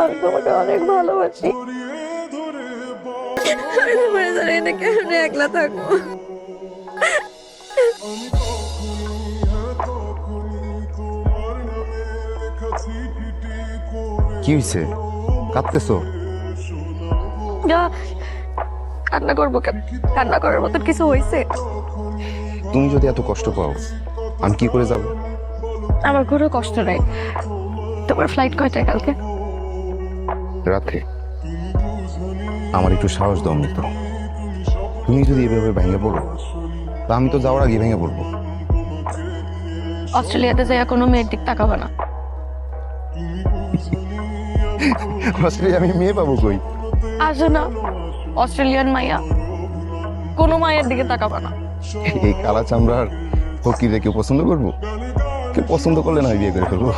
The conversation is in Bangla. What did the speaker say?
আমি তোমাকে অনেক ভালোবাসি। আমি তোমার জানি না কেমন একলা থাকবো। কি হয়েছে? কাঁদতেছো? যা, কান্না করবো কেন? কান্না করার মতন কিছু হয়েছে? তুমি যদি এত কষ্ট পাও, আমি কি করে যাব? আমার কোনো কষ্ট নাই। তোমার ফ্লাইট কয়টায় কালকে? রাতে। আমার একটু সাহস দাও মিত্র। তুমি যদি এভাবে ভেঙে পড়ো, তা আমি তো যাওয়ার আগে ভেঙে পড়বো। অস্ট্রেলিয়াতে যাইয়া কোনো মেয়ের দিক তাকাবে না। আসলে আমি মেয়ে পাবো কই? আসো না, অস্ট্রেলিয়ান মাইয়া কোনো মায়ের দিকে তাকাবে না। এই কালা চামড়ার ফকিরে কেউ পছন্দ করবো? কেউ পছন্দ করলে না, আমি বিয়ে করে ফেলবো।